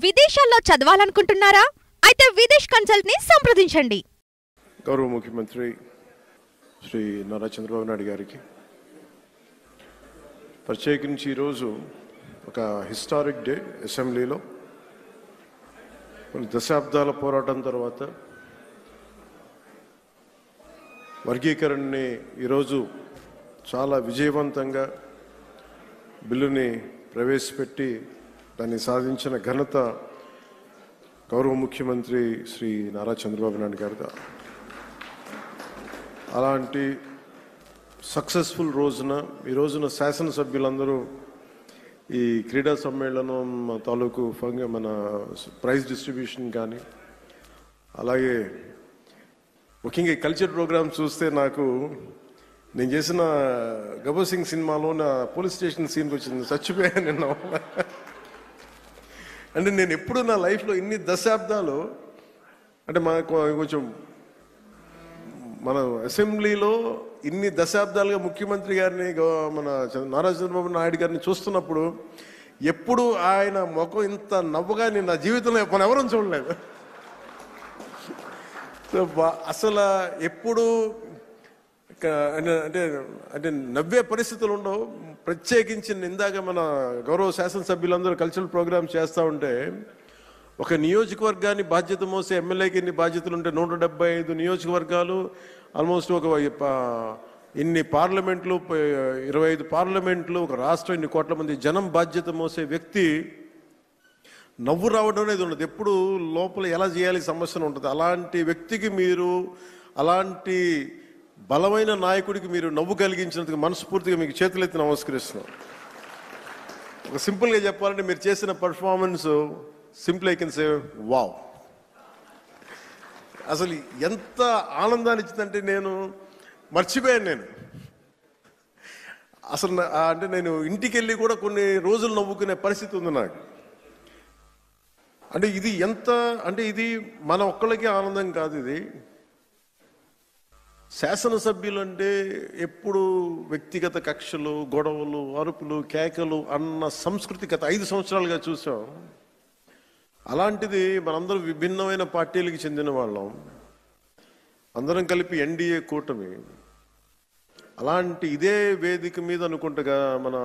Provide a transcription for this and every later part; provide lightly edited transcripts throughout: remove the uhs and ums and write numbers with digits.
విదేశాల్లో చదవాలనుకుంటున్నారా? అయితే విదేశ్ కన్సల్ట్ ని సంప్రదించండి. గౌరవ ముఖ్యమంత్రి శ్రీ నారా చంద్రబాబు నాయుడు గారికి ప్రత్యేకించి ఈరోజు ఒక హిస్టారిక్ డే. అసెంబ్లీలో కొన్ని దశాబ్దాల పోరాటం తర్వాత వర్గీకరణని ఈరోజు చాలా విజయవంతంగా బిల్లుని ప్రవేశపెట్టి దాన్ని సాధించిన ఘనత గౌరవ ముఖ్యమంత్రి శ్రీ నారా చంద్రబాబు నాయుడు గారిదా. అలాంటి సక్సెస్ఫుల్ ఈ రోజున శాసనసభ్యులందరూ ఈ క్రీడా సమ్మేళనం తాలూకు మన ప్రైజ్ డిస్ట్రిబ్యూషన్ కానీ, అలాగే ముఖ్యంగా ఈ కల్చర్ ప్రోగ్రామ్ చూస్తే నేను చేసిన గబ్బర్ సింగ్ సినిమాలో నా పోలీస్ స్టేషన్ సీన్కి వచ్చింది. చచ్చిపోయాను నిన్న. అంటే నేను ఎప్పుడు నా లైఫ్లో ఇన్ని దశాబ్దాలు అంటే కొంచెం మన అసెంబ్లీలో ఇన్ని దశాబ్దాలుగా ముఖ్యమంత్రి గారిని మన నారా చంద్రబాబు నాయుడు గారిని చూస్తున్నప్పుడు ఎప్పుడు ఆయన ముఖం ఇంత నవ్వుగా నేను నా జీవితంలో మన ఎవరూ చూడలేదు. అసలు ఎప్పుడు అంటే అంటే నవ్వే పరిస్థితులు ఉండవు. ప్రత్యేకించి ఇందాక మన గౌరవ శాసనసభ్యులందరూ కల్చరల్ ప్రోగ్రామ్స్ చేస్తూ ఉంటే ఒక నియోజకవర్గాన్ని బాధ్యత మోసే ఎమ్మెల్యేకి ఎన్ని బాధ్యతలు ఉంటే 175 నియోజకవర్గాలు, ఆల్మోస్ట్ ఒక ఇన్ని పార్లమెంట్లు, 25 పార్లమెంట్లు, ఒక రాష్ట్రం, ఇన్ని కోట్ల మంది జనం బాధ్యత మోసే వ్యక్తి నవ్వు రావడం అనేది ఉండదు. ఎప్పుడు లోపల ఎలా చేయాలి సమస్యను ఉంటుంది. అలాంటి వ్యక్తికి మీరు, అలాంటి బలమైన నాయకుడికి మీరు నవ్వు కలిగించినందుకు మనస్ఫూర్తిగా మీకు చేతులెత్తి నమస్కరిస్తున్నాను. ఒక సింపుల్గా చెప్పాలంటే మీరు చేసిన performance simple I can say wow. అసలు ఎంత ఆనందాన్ని ఇచ్చిందంటే నేను మర్చిపోయాను. అసలు అంటే నేను ఇంటికి వెళ్ళి కూడా కొన్ని రోజులు నవ్వుకునే పరిస్థితి ఉంది నాకు. అంటే ఇది ఇది మన ఒక్కళ్ళకి ఆనందం కాదు. ఇది శాసనసభ్యులు అంటే ఎప్పుడు వ్యక్తిగత కక్షలు, గొడవలు, అరుపులు, కేకలు అన్న సంస్కృతి గత 5 సంవత్సరాలుగా చూసాం. అలాంటిది మనందరం విభిన్నమైన పార్టీలకు చెందిన వాళ్ళం, అందరం కలిపి ఎన్డీఏ కూటమి. అలాంటి ఇదే వేదిక మీద అనుకుంటగా మన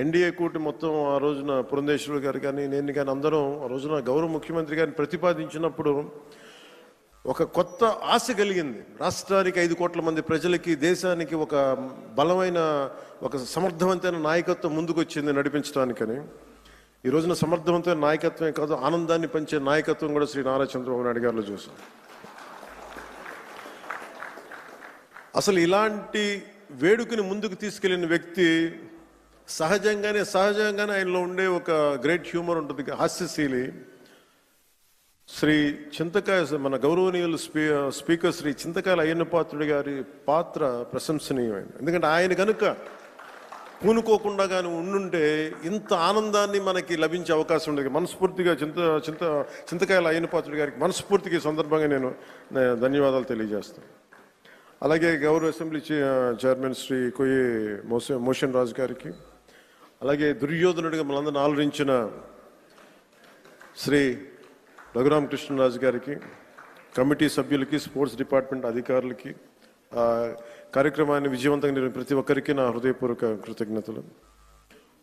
ఎన్డీఏ కూటమి మొత్తం ఆ రోజున పురంధేశ్వరి గారు కానీ, నేను కానీ అందరం ఆ రోజున గౌరవ ముఖ్యమంత్రి గారిని ప్రతిపాదించినప్పుడు ఒక కొత్త ఆశ కలిగింది. రాష్ట్రానికి 5 కోట్ల మంది ప్రజలకి, దేశానికి ఒక బలమైన, ఒక సమర్థవంతమైన నాయకత్వం ముందుకు వచ్చింది నడిపించడానికని. ఈ రోజున సమర్థవంతమైన నాయకత్వమే కాదు, ఆనందాన్ని పంచే నాయకత్వం కూడా శ్రీ నారా చంద్రబాబు నాయుడు గారిలో చూసాం. అసలు ఇలాంటి వేడుకని ముందుకు తీసుకెళ్లిన వ్యక్తి సహజంగానే ఆయనలో ఉండే ఒక గ్రేట్ హ్యూమర్ ఉంటుంది, హాస్యశీలి. శ్రీ చింతకాయ, మన గౌరవనీయులు స్పీకర్ శ్రీ చింతకాయల అయ్యన్న పాత్రుడి గారి పాత్ర ప్రశంసనీయమైనది. ఎందుకంటే ఆయన కనుక పూనుకోకుండా కానీ ఉండుంటే ఇంత ఆనందాన్ని మనకి లభించే అవకాశం ఉండేది. మనస్ఫూర్తిగా చింతకాయల అయ్యన్న పాత్రుడి గారికి మనస్ఫూర్తిగా ఈ సందర్భంగా నేను ధన్యవాదాలు తెలియజేస్తాను. అలాగే గౌరవ అసెంబ్లీ చైర్మన్ శ్రీ కొయ్యి మోషన్ రాజు గారికి, అలాగే దుర్యోధనుడిగా మనందరిని ఆలోచించిన శ్రీ రఘురామకృష్ణరాజు గారికి, కమిటీ సభ్యులకి, స్పోర్ట్స్ డిపార్ట్మెంట్ అధికారులకి, కార్యక్రమాన్ని విజయవంతంగా నిర్వహించిన ప్రతి ఒక్కరికి నా హృదయపూర్వక కృతజ్ఞతలు.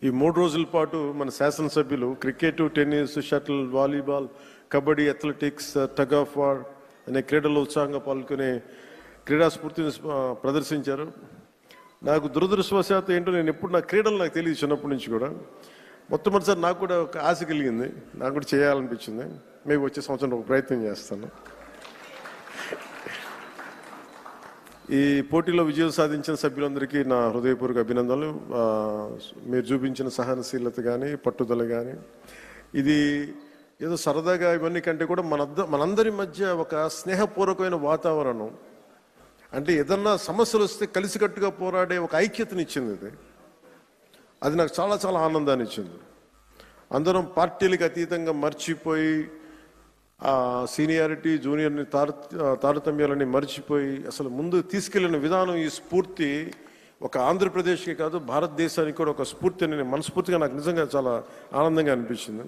ఈ 3 రోజుల పాటు మన శాసనసభ్యులు cricket, tennis, shuttle, volleyball, kabaddi, athletics, tug of war అనే క్రీడల్లో ఉత్సాహంగా పాల్గొనే క్రీడా స్ఫూర్తిని ప్రదర్శించారు. నాకు దురదృష్టవశాత్తు ఏంటో నేను ఎప్పుడు నా క్రీడలు నాకు తెలియదు చిన్నప్పటి నుంచి కూడా. మొట్టమొదటిసారి నాకు కూడా ఒక ఆశ కలిగింది, నాకు కూడా చేయాలనిపించింది. మేము వచ్చే సంవత్సరం ఒక ప్రయత్నం చేస్తాను. ఈ పోటీలో విజయం సాధించిన సభ్యులందరికీ నా హృదయపూర్వక అభినందనలు. మీరు చూపించిన సహనశీలత కానీ, పట్టుదల కానీ, ఇది ఏదో సరదాగా ఇవన్నీ కంటే కూడా మనందరి మధ్య ఒక స్నేహపూర్వకమైన వాతావరణం, అంటే ఏదన్నా సమస్యలు వస్తే కలిసికట్టుగా పోరాడే ఒక ఐక్యతనిచ్చింది. అది నాకు చాలా చాలా ఆనందాన్ని ఇచ్చింది. అందరం పార్టీలకు అతీతంగా మర్చిపోయి, సీనియారిటీ, జూనియర్ని తారతమ్యాలని మర్చిపోయి అసలు ముందు తీసుకెళ్లిన విధానం, ఈ స్ఫూర్తి ఒక ఆంధ్రప్రదేశ్కి కాదు భారతదేశానికి కూడా ఒక స్ఫూర్తి అని మనస్ఫూర్తిగా నాకు నిజంగా చాలా ఆనందంగా అనిపించింది.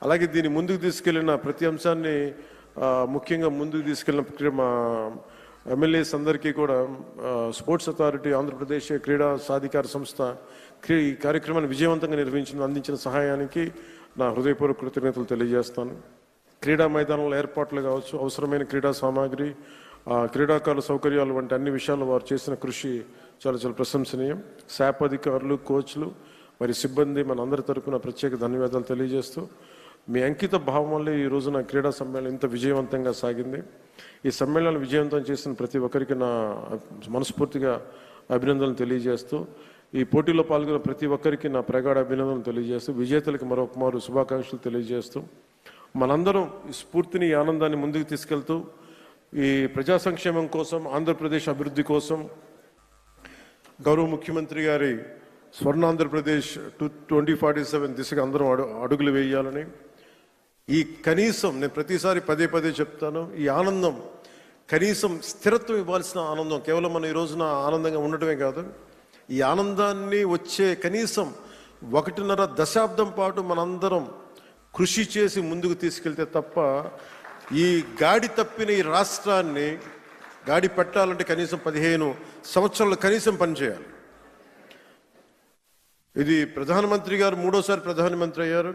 అలాగే దీన్ని ముందుకు తీసుకెళ్లిన ప్రతి అంశాన్ని ముఖ్యంగా ముందుకు తీసుకెళ్లిన మా ఎమ్మెల్యేస్ అందరికీ కూడా స్పోర్ట్స్ అథారిటీ ఆంధ్రప్రదేశ్ క్రీడా సాధికార సంస్థ ఈ కార్యక్రమాన్ని విజయవంతంగా అందించిన సహాయానికి నా హృదయపూర్వక కృతజ్ఞతలు తెలియజేస్తాను. క్రీడా మైదానంలో ఏర్పాట్లు కావచ్చు, అవసరమైన క్రీడా సామాగ్రి, క్రీడాకారుల సౌకర్యాలు వంటి అన్ని విషయాల్లో వారు చేసిన కృషి చాలా చాలా ప్రశంసనీయం. శాప్ అధికారులు, కోచ్లు, మరి సిబ్బంది మన అందరి తరపున ప్రత్యేక ధన్యవాదాలు తెలియజేస్తూ, మీ అంకిత భావం వల్ల ఈ రోజున క్రీడా సమ్మేళనం ఇంత విజయవంతంగా సాగింది. ఈ సమ్మేళనాన్ని విజయవంతం చేసిన ప్రతి ఒక్కరికి నా మనస్ఫూర్తిగా అభినందనలు తెలియజేస్తూ, ఈ పోటీలో పాల్గొన్న ప్రతి ఒక్కరికి నా ప్రగాఢ అభినందనలు తెలియజేస్తూ, విజేతలకు మరొకమారు శుభాకాంక్షలు తెలియజేస్తూ, మనందరం ఈ స్ఫూర్తిని, ఈ ఆనందాన్ని ముందుకు తీసుకెళ్తూ ఈ ప్రజా సంక్షేమం కోసం, ఆంధ్రప్రదేశ్ అభివృద్ధి కోసం గౌరవ ముఖ్యమంత్రి గారి స్వర్ణాంధ్రప్రదేశ్ 2047 దిశగా అందరం అడుగులు వేయాలని, ఈ కనీసం నేను ప్రతిసారి పదే పదే చెప్తాను, ఈ ఆనందం కనీసం స్థిరత్వం ఇవ్వాల్సిన ఆనందం, కేవలం మనం ఈ రోజున ఆనందంగా ఉండటమే కాదు, ఈ ఆనందాన్ని వచ్చే కనీసం 1.5 దశాబ్దం పాటు మనందరం కృషి చేసి ముందుకు తీసుకెళ్తే తప్ప ఈ గాడి తప్పిన ఈ రాష్ట్రాన్ని గాడి పెట్టాలంటే కనీసం 15 సంవత్సరాలు కనీసం పనిచేయాలి. ఇది ప్రధానమంత్రి గారు 3వసారి ప్రధానమంత్రి అయ్యారు.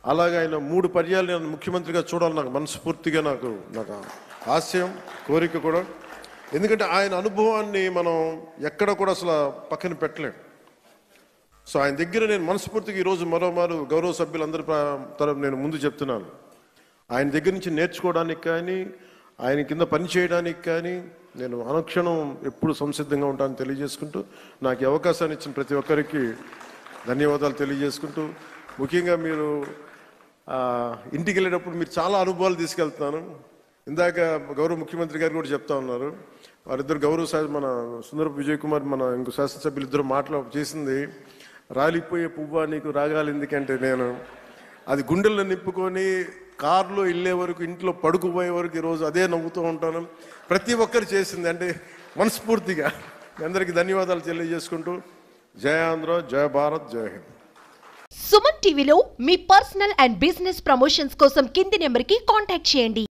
అలాగే ఆయన 3 పర్యాలు నేను ముఖ్యమంత్రిగా చూడాలి నాకు మనస్ఫూర్తిగా నాకు ఆశయం, కోరిక కూడా. ఎందుకంటే ఆయన అనుభవాన్ని మనం ఎక్కడ కూడా అసలు పక్కన పెట్టలేం. సో ఆయన దగ్గర నేను మనస్ఫూర్తిగా ఈరోజు మరోమారు గౌరవ సభ్యులందరి తరపు నేను ముందు చెప్తున్నాను, ఆయన దగ్గర నుంచి నేర్చుకోవడానికి కానీ, ఆయన కింద పని చేయడానికి కానీ నేను అనుక్షణం ఎప్పుడు సంసిద్ధంగా ఉంటానని తెలియజేసుకుంటూ, నాకు ఈ అవకాశాన్ని ఇచ్చిన ప్రతి ఒక్కరికి ధన్యవాదాలు తెలియజేసుకుంటూ, ముఖ్యంగా మీరు ఇంటికి వెళ్ళేటప్పుడు మీరు చాలా అనుభవాలు తీసుకెళ్తున్నాను. ఇందాక గౌరవ ముఖ్యమంత్రి గారు కూడా చెప్తా ఉన్నారు, వారిద్దరు మన సుందరపు విజయ్ కుమార్, మన ఇంకో శాసనసభ్యులు ఇద్దరు చేసింది, రాలిపోయే పువ్వా నీకు రాగాలి ఎందుకంటే, నేను అది గుండెల్లో నింపుకొని కారులో వెళ్ళే వరకు, ఇంట్లో పడుకుపోయే వరకు ఈరోజు అదే నవ్వుతూ ఉంటాను. ప్రతి ఒక్కరు చేసింది అంటే మనస్ఫూర్తిగా అందరికీ ధన్యవాదాలు తెలియజేసుకుంటూ, జయ ఆంధ్ర, జయ భారత్, జయ హింద్. సుమన్ టీవీలో మీ పర్సనల్ అండ్ బిజినెస్ ప్రమోషన్స్ కోసం కింది నెంబర్కి కాంటాక్ట్ చేయండి.